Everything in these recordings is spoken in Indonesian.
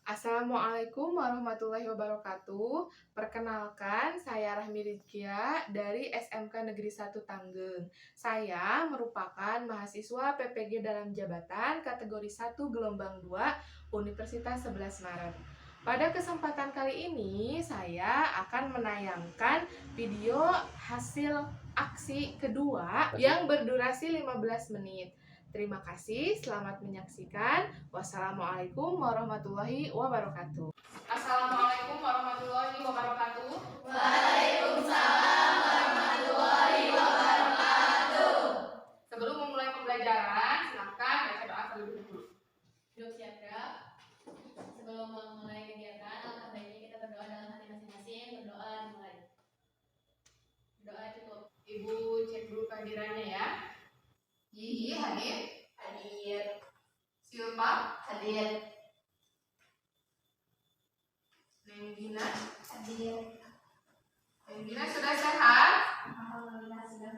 Assalamualaikum warahmatullahi wabarakatuh. Perkenalkan, saya Rahmi Rizkia dari SMK Negeri 1 Tanggeng. Saya merupakan mahasiswa PPG dalam jabatan kategori 1 gelombang 2 Universitas 11 Maret. Pada kesempatan kali ini, saya akan menayangkan video hasil aksi kedua yang berdurasi 15 menit. Terima kasih, selamat menyaksikan. Wassalamualaikum warahmatullahi wabarakatuh. Assalamualaikum warahmatullahi wabarakatuh. Waalaikumsalam warahmatullahi wabarakatuh. Sebelum memulai pembelajaran, silakan baca doa terlebih dahulu. Duduk siap. Sebelum memulai kegiatan, alangkah baiknya kita berdoa dalam hati masing-masing. Berdoa dimulai. Doa cukup. Ibu cek dulu kehadirannya ya. Yihi hadir. Hadir. Silpa Hadir. Neng Gina. Hadir. Neng Gina sudah sehat? Alhamdulillah sudah.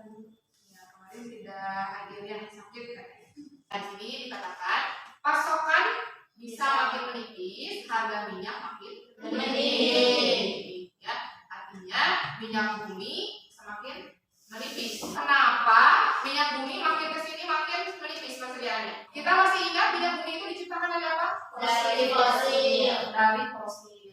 Ya, kemarin tidak hadir yang sakit kan? Di sini dikatakan pasokan bisa makin menipis, harga minyak makin menipis. Ya, artinya minyak bumi semakin menipis. Kenapa minyak bumi makin kesini makin menipis, Mas Riani? Kita masih ingat minyak bumi itu diciptakan dari apa? Dari fosil. Dari fosil.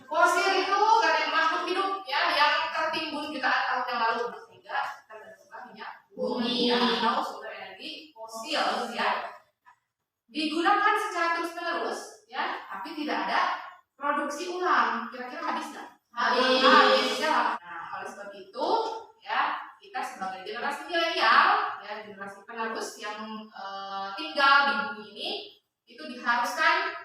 Fosil itu kan makhluk hidup ya yang tertimbun jutaan tahun yang lalu, sehingga terbentuklah minyak Bumi. atau sumber energi fosil ya. Digunakan secara terus-menerus ya, tapi tidak ada produksi ulang. Kira-kira habis nggak? Habis ya. Nah, oleh sebab itu ya, kita sebagai generasi milenial ya, generasi penerus yang tinggal di bumi ini, itu diharuskan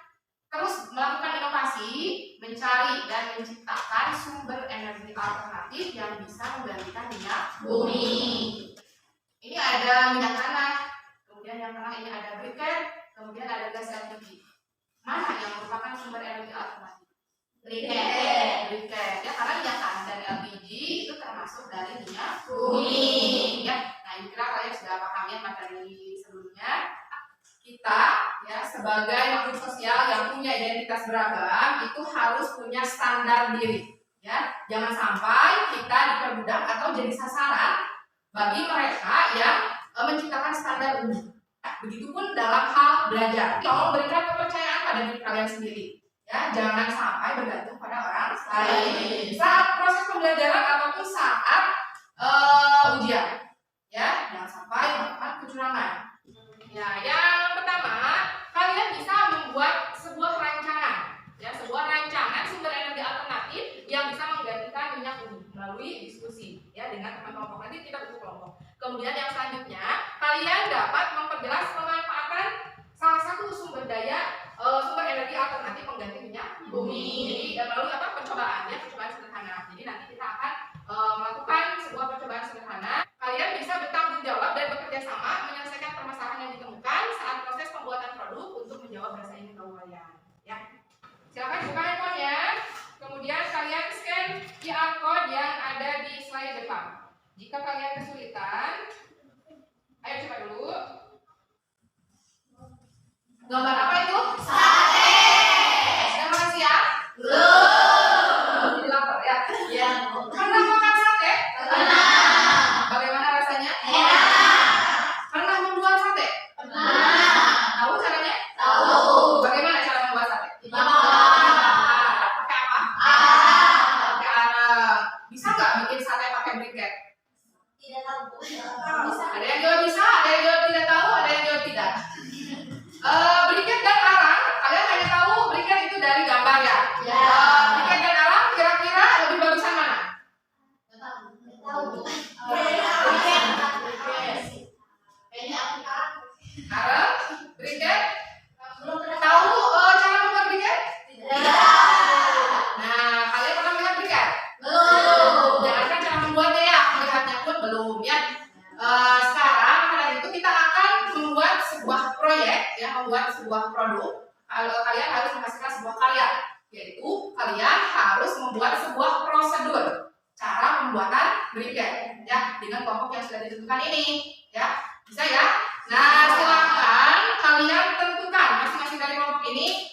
terus melakukan inovasi, mencari dan menciptakan sumber energi alternatif yang bisa menggantikan minyak Bumi. Ini ada minyak tanah, kemudian yang tengah ini ada briket, kemudian ada gas LPG. Mana yang merupakan sumber energi alternatif? Briket ya, karena minyak tanah dan LPG itu termasuk dari minyak Bumi. ya. Nah, ini kira kalian sudah paham ya materi sebelumnya. Kita ya sebagai makhluk sosial yang punya identitas beragam itu harus punya standar diri ya. Jangan sampai kita diperbudak atau jadi sasaran bagi mereka yang menciptakan standar umum. Begitupun dalam hal belajar. Tolong berikan kepercayaan pada diri kalian sendiri. Ya, jangan sampai bergantung pada orang lain saat proses pembelajaran ataupun saat ujian. Ya, jangan sampai melakukan kecurangan. Ya, yang pertama, kalian bisa membuat sebuah rancangan. Ya, sebuah rancangan sumber energi alternatif yang bisa menggantikan minyak bumi melalui diskusi ya dengan teman kelompok. Nanti kita bentuk kelompok. Kemudian yang selanjutnya, kalian dapat memperjelas pemanfaatan salah satu sumber energi alternatif pengganti minyak bumi. Jadi melalui percobaan sederhana. Jadi nanti kita akan melakukan sebuah percobaan sederhana. Kalian bisa bertanggung jawab dan bekerja sama menyelesaikan permasalahan yang ditemukan saat proses pembuatan produk untuk menjawab rasa ingin tahu kalian. Ya, silakan buka handphonenya. Kemudian kalian scan QR code yang ada di slide depan. Jika kalian kesulitan, ayo coba dulu. Gambar apa itu? Sate. Sudah makan siang? Belum. Jadi lapar ya? Ya. Pernah makan sate? Pernah. Bagaimana rasanya? Enak. Pernah membuat sate? Pernah. Tahu caranya? Tahu. Bagaimana cara membuat sate? Dibakar. Pakai apa? Ah. Pakai arang. Bisa nggak bikin sate pakai briket? Tidak tahu. Bisa. Ada yang jawab bisa, ada yang jawab tidak tahu, ada yang jawab tidak. Briket dan arang, kalian hanya tahu briket itu dari gambar ya? Ya. Briket dan arang kira-kira lebih bagusan mana? Tahu. Arang, briket. Belum pernah Tahu cara membuat briket? Nah, kalian pernah melihat briket? Belum. Jangankan cara membuatnya ya, melihatnya pun belum ya. Sekarang pada itu kita akan membuat sebuah proyek ya, membuat sebuah produk. Kalian harus menghasilkan sebuah karya, yaitu kalian harus membuat sebuah prosedur cara pembuatan briket ya dengan kelompok yang sudah ditentukan ini ya. Bisa ya? Nah, silakan kalian tentukan masing-masing dari kelompok ini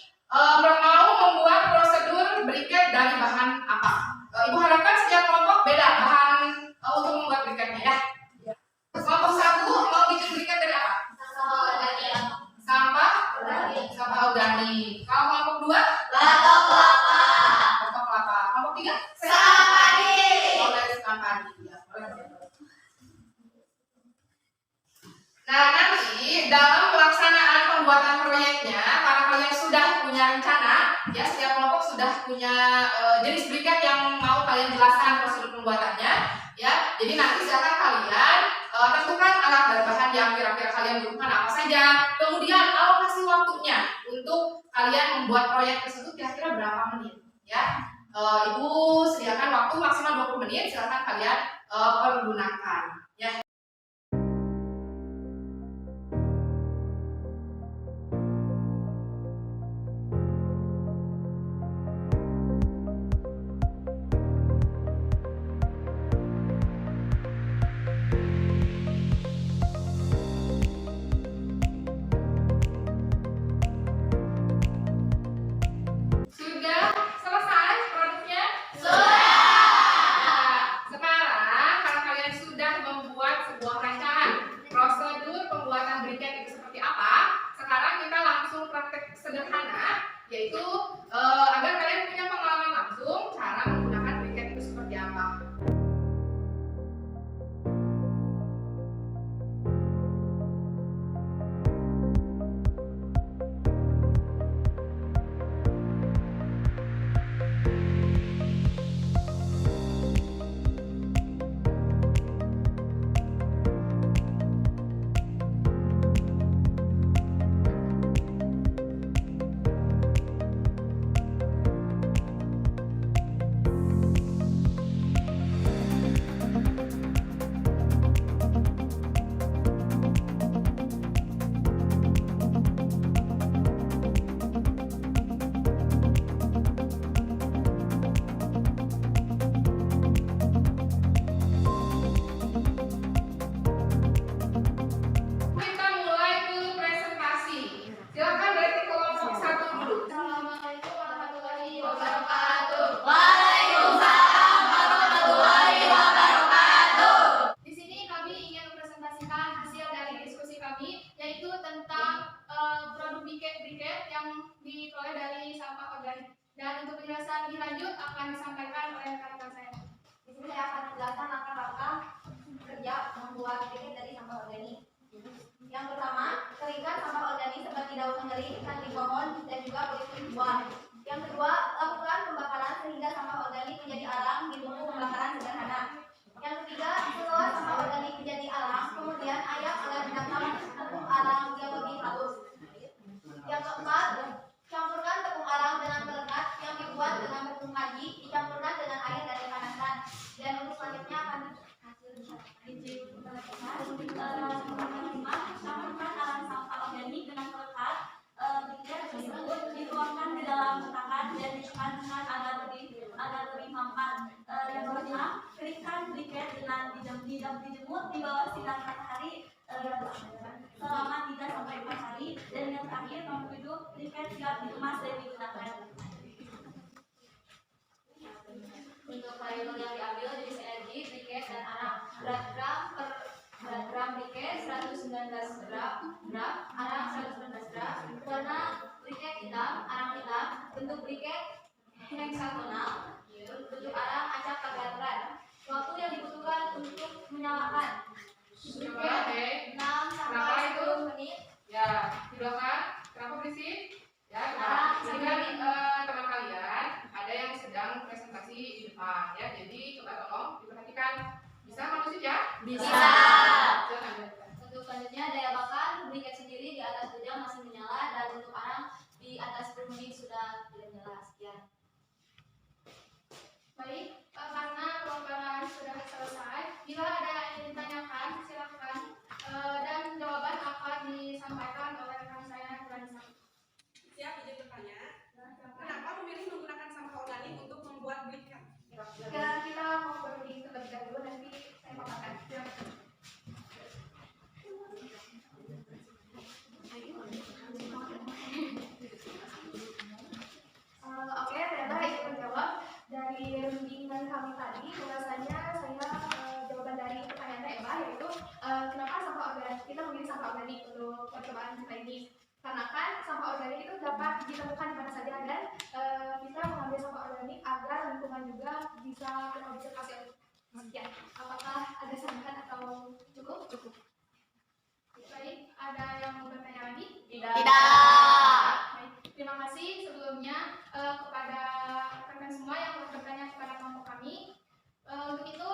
Nah, nanti dalam pelaksanaan pembuatan proyeknya, karena kalian sudah punya rencana, ya setiap kelompok sudah punya jenis briket yang mau kalian jelaskan prosedur pembuatannya, ya. Jadi nanti silakan kalian tentukan alat dan bahan yang kira-kira kalian butuhkan apa saja. Kemudian alokasi waktunya untuk kalian membuat proyek tersebut kira-kira berapa menit, ya. Ibu sediakan waktu maksimal 20 menit, silakan kalian pergunakan, ya. Sudah selesai produknya? Sudah. Sekarang karena kalian sudah membuat sebuah rancangan prosedur pembuatan briket itu seperti apa, sekarang kita langsung praktek sederhana, yaitu agar kalian punya pengalaman langsung cara menggunakan briket itu seperti apa. Kita mulai ke presentasi. Silakan dari kelompok 1 dulu. Assalamualaikum warahmatullahi wabarakatuh. Waalaikumsalam warahmatullahi wabarakatuh. Di sini kami ingin mempresentasikan hasil dari diskusi kami, yaitu tentang produk briket yang diperoleh dari sampah organik. Dan untuk penjelasan lebih lanjut akan disampaikan oleh rekan-rekan saya. Di sini saya akan menjelaskan langkah-langkah kerja membuat briket dari sampah organik. Yang pertama, keringkan sampah organik seperti daun mengering, ranting pohon, dan juga kulit buah. Yang kedua, lakukan pembakaran sehingga sampah organik menjadi arang di tungku pembakaran sederhana. Yang ketiga, setelah sampah organik menjadi arang, kemudian ayak agar mendapat tepung arang yang lebih halus. Yang keempat, campurkan tepung arang dengan pelekat yang dibuat dengan tepung kaji, dicampurkan dengan air dan dipanaskan. Dan untuk selanjutnya akan campurkan arang sampah organik dengan pelekat. Briket tersebut dituangkan di dalam cetakan dan ditekan agar lebih mampan. Yang keenam, keringkan briket dengan dijemur di bawah sinar matahari selama 3-4 hari. Dan yang terakhir, nomor 7, briket siap dikemas dan digunakan. Untuk variabel yang diambil dari CRG, briket, dan arang. Berat gram briket 119 gram, arang 119 gram. Warna briket hitam, arang hitam. Bentuk briket heksagonal, bentuk arang acak kvadratan. Waktu yang dibutuhkan untuk menyalakan briket 6-10 menit. Ya, di belakang. Kenapa berisik? Ya, ini kan teman kalian ada yang sedang presentasi di depan, ya. Jadi coba tolong diperhatikan. Bisa maksud ya? Bisa. Silakan. Untuk selanjutnya, daya bakar briket sendiri di atas 2 jam masih menyala, dan untuk arang di atas 10 menit sudah tidak menyala. Sekian. Baik, karena pembakaran sudah selesai, bila ada yang ditanyakan silakan, dan jawaban akan disampaikan oleh rekan saya Nurhanisa. Siap, izin bertanya. Kenapa memilih menggunakan sampah organik untuk membuat briket? Kita mau berdiri terlebih dahulu, nanti saya paparkan. Oke, ternyata izin menjawab dari bimbingan kami tadi. Bahwasanya saya jawaban dari pertanyaan Mbak, yaitu kenapa sampah organik, kita memilih sampah organik untuk percobaan kita ini. Karena kan sampah organik itu dapat ditemukan di mana saja, dan kita mengambil sampah organik agar lingkungan juga bisa terkonservasi. Sekian. Tidak. Baik, terima kasih sebelumnya kepada rekan semua yang telah bertanya kepada kelompok kami. Untuk itu,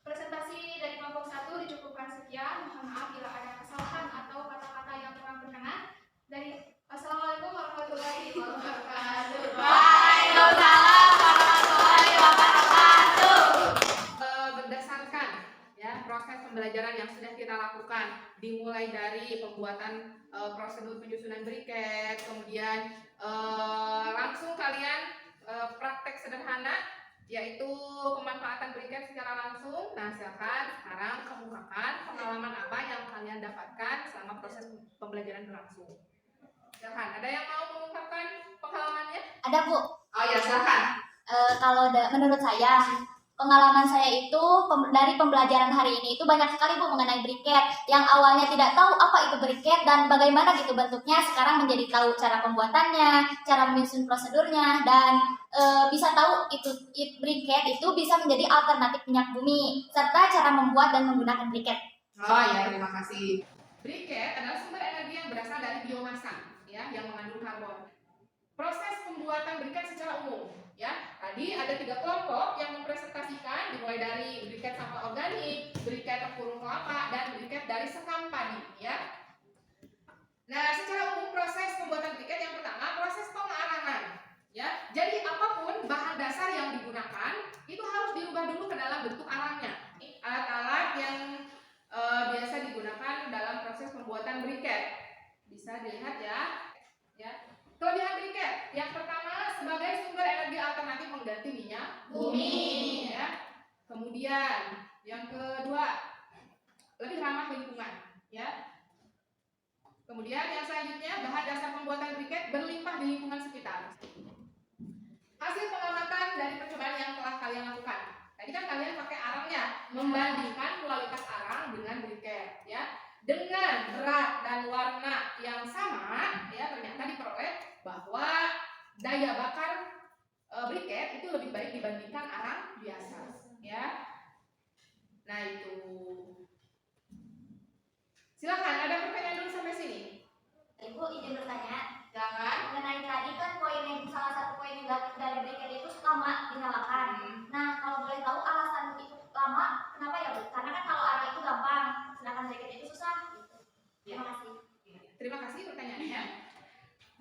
presentasi dari kelompok 1 dicukupkan sekian. Mohon maaf bila ada kesalahan atau kata-kata yang kurang berkenan. Assalamualaikum warahmatullahi wabarakatuh. Waalaikumsalam warahmatullahi wabarakatuh. Berdasarkan ya proses pembelajaran yang sudah kita lakukan, dimulai dari pembuatan prosedur penyusunan briket, kemudian langsung kalian praktek sederhana yaitu pemanfaatan briket secara langsung. Nah, silakan sekarang kemukakan pengalaman apa yang kalian dapatkan selama proses pembelajaran berlangsung. Silakan, ada yang mau mengungkapkan pengalamannya? Ada, Bu. Oh ya, silakan. Menurut saya, pengalaman saya itu dari pembelajaran hari ini itu banyak sekali, Bu, mengenai briket. Yang awalnya tidak tahu apa itu briket dan bagaimana gitu bentuknya, sekarang menjadi tahu cara pembuatannya, cara menyusun prosedurnya, dan bisa tahu itu briket itu bisa menjadi alternatif minyak bumi, serta cara membuat dan menggunakan briket. Oh ya, terima kasih. Briket adalah sumber energi yang berasal dari biomasa, ya, yang mengandung karbon. Proses pembuatan briket secara umum, ya, tadi ada 3 kelompok yang mempresentasikan, dimulai dari briket sampah organik, briket tempurung kelapa, dan briket dari sekam padi, ya. Nah, secara umum proses pembuatan briket yang pertama proses pengarangan, ya. Jadi apapun bahan dasar yang digunakan itu harus dirubah dulu ke dalam bentuk arangnya. Alat-alat yang biasa digunakan dalam proses pembuatan briket bisa dilihat ya. Kelebihan briket yang pertama sebagai sumber energi alternatif mengganti minyak bumi, ya. Kemudian yang kedua lebih ramah lingkungan, ya. Kemudian yang selanjutnya bahan dasar pembuatan briket berlimpah di lingkungan sekitar. Hasil pengamatan dari percobaan yang telah kalian lakukan. Tadi kan kalian pakai arangnya, membandingkan kualitas arang dengan briket, ya. Dengan berat dan warna yang sama, ya, ternyata diperoleh bahwa daya bakar briket itu lebih baik dibandingkan arang biasa, ya. Nah, itu. Silakan, ada pertanyaan dulu sampai sini. Ibu izin bertanya. Jangan. Mengenai tadi kan salah satu poin negatif dari briket itu lama dinyalakan. Nah, kalau boleh tahu alasan itu lama, kenapa ya, Bu? Karena kan kalau arang itu gampang, sedangkan briket itu susah. Terima kasih. Terima kasih pertanyaannya.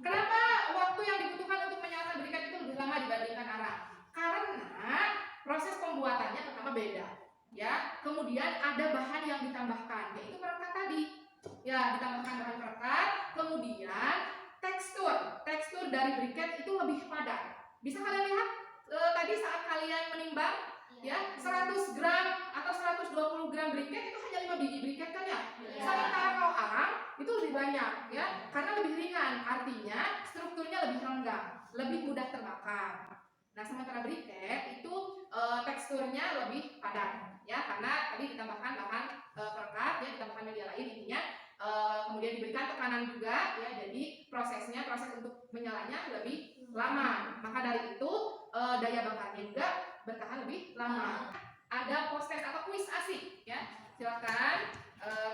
Kenapa waktu yang dibutuhkan untuk menyalakan briket itu lebih lama dibandingkan arang? Karena proses pembuatannya pertama beda, ya. Kemudian ada bahan yang ditambahkan, yaitu perekat tadi. Ya, ditambahkan bahan perekat, kemudian tekstur dari briket itu lebih padat. Bisa kalian lihat tadi saat kalian menimbang, ya, 100 gram atau 120 gram briket itu hanya 5 biji briket kan ya? Sementara kalau arang itu lebih banyak, ya, karena lebih ringan, artinya strukturnya lebih renggang, lebih mudah terbakar. Nah, sementara briket itu teksturnya lebih padat, ya, karena tadi ditambahkan bahan perekat, ya, ditambahkan media lain intinya. Kemudian diberikan tekanan juga, ya, jadi proses untuk menyalanya lebih lama. Maka dari itu daya bakarnya juga bertahan lebih lama. Ada post-test atau kuis asik, ya. Silakan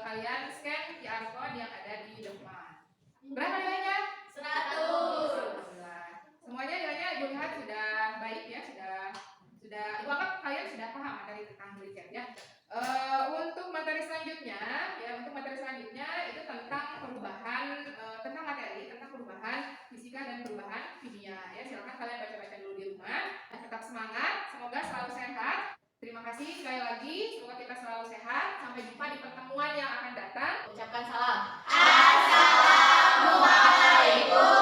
kalian scan QR code yang ada di depan. Berapa nilainya? 100. Semuanya nilainya Ibu lihat sudah baik, ya, sudah Ibu anggap kalian sudah paham materi tentang briket, ya. Untuk materi selanjutnya itu tentang perubahan fisika dan perubahan kimia, ya. Silakan kalian baca-baca dulu di rumah. Tetap semangat, semoga selalu sehat. Terima kasih sekali lagi, semoga kita selalu sehat. Sampai jumpa di pertemuan yang akan datang. Ucapkan salam. Assalamualaikum.